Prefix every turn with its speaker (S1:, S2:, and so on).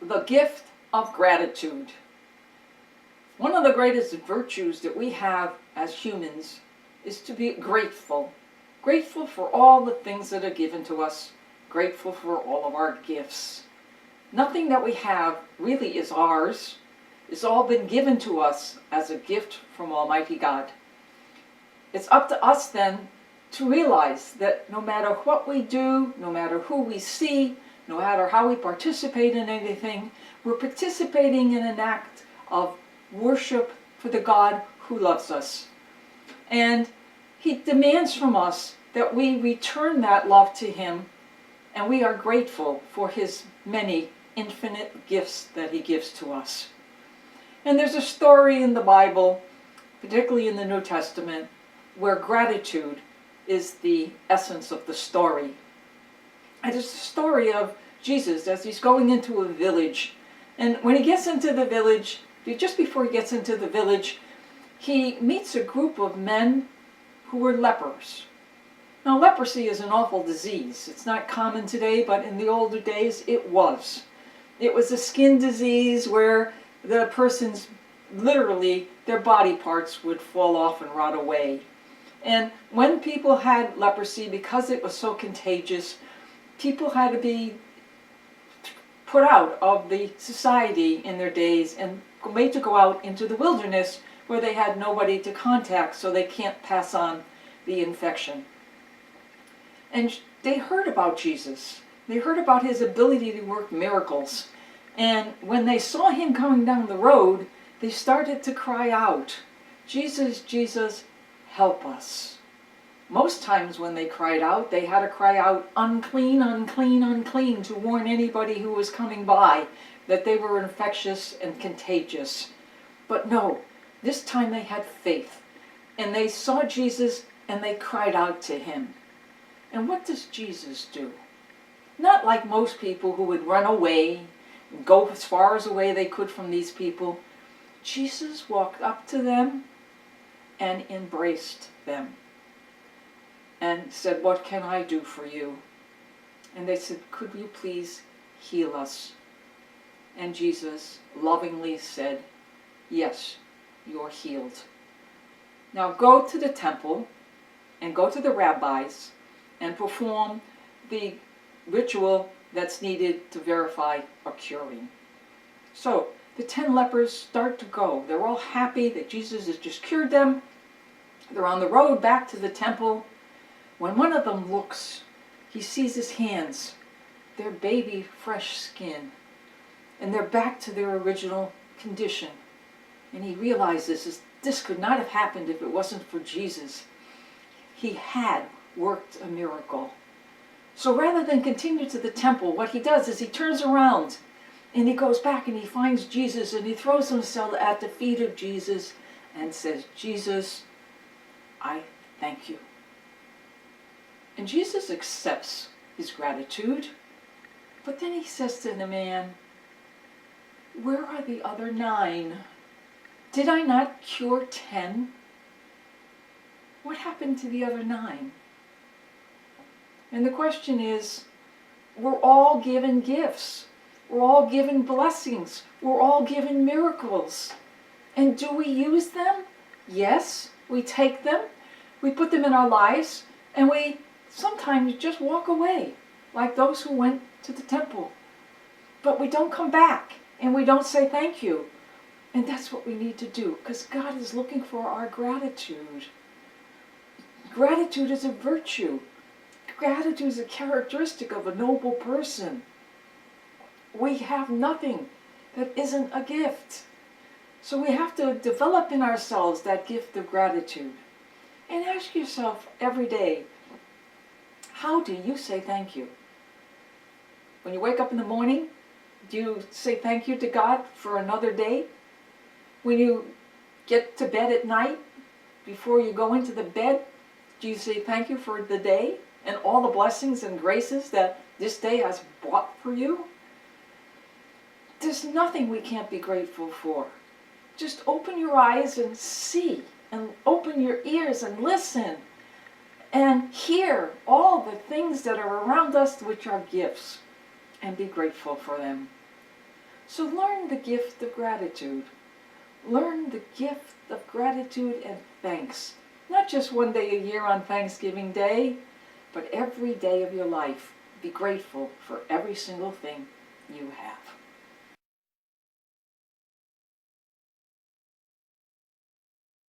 S1: the gift of gratitude. One of the greatest virtues that we have as humans is to be grateful. Grateful for all the things that are given to us. Grateful for all of our gifts. Nothing that we have really is ours. It's all been given to us as a gift from Almighty God. It's up to us then to realize that no matter what we do, no matter who we see, no matter how we participate in anything, we're participating in an act of worship for the God who loves us. And He demands from us that we return that love to Him, and we are grateful for His many infinite gifts that He gives to us. And there's a story in the Bible, particularly in the New Testament, where gratitude is the essence of the story. And it's the story of Jesus as He's going into a village. And when He gets into the village, just before He gets into the village, He meets a group of men who were lepers. Now, leprosy is an awful disease. It's not common today, but in the older days it was. It was a skin disease where the person's, literally, their body parts would fall off and rot away. And when people had leprosy, because it was so contagious, people had to be put out of the society in their days and made to go out into the wilderness where they had nobody to contact, so they can't pass on the infection. And they heard about Jesus. They heard about His ability to work miracles. And when they saw Him coming down the road, they started to cry out, "Jesus, Jesus, help us." Most times when they cried out, they had to cry out, "Unclean, unclean, unclean," to warn anybody who was coming by that they were infectious and contagious. But no, this time they had faith. And they saw Jesus and they cried out to Him. And what does Jesus do? Not like most people who would run away and go as far as away they could from these people. Jesus walked up to them and embraced them and said, "What can I do for you?" And they said, "Could you please heal us?" And Jesus lovingly said, "Yes, you're healed. Now go to the temple and go to the rabbis and perform the ritual that's needed to verify a curing." So the 10 lepers start to go. They're all happy that Jesus has just cured them. They're on the road back to the temple. When one of them looks, he sees his hands. They're baby fresh skin. And they're back to their original condition. And he realizes this could not have happened if it wasn't for Jesus. He had worked a miracle. So rather than continue to the temple, what he does is he turns around and he goes back and he finds Jesus and he throws himself at the feet of Jesus and says, "Jesus, I thank you." And Jesus accepts his gratitude, but then he says to the man, "Where are the other 9? Did I not cure 10? What happened to the other 9? And the question is, we're all given gifts. We're all given blessings. We're all given miracles. And do we use them? Yes, we take them. We put them in our lives. And we sometimes just walk away, like those who went to the temple. But we don't come back. And we don't say thank you. And that's what we need to do, because God is looking for our gratitude. Gratitude is a virtue. Gratitude is a characteristic of a noble person. We have nothing that isn't a gift. So we have to develop in ourselves that gift of gratitude. And ask yourself every day, how do you say thank you? When you wake up in the morning, do you say thank you to God for another day? When you get to bed at night, before you go into the bed, do you say thank you for the day and all the blessings and graces that this day has brought for you? There's nothing we can't be grateful for. Just open your eyes and see, and open your ears and listen, and hear all the things that are around us which are gifts, and be grateful for them. So learn the gift of gratitude. Learn the gift of gratitude and thanks. Not just one day a year on Thanksgiving Day, but every day of your life. Be grateful for every single thing you have.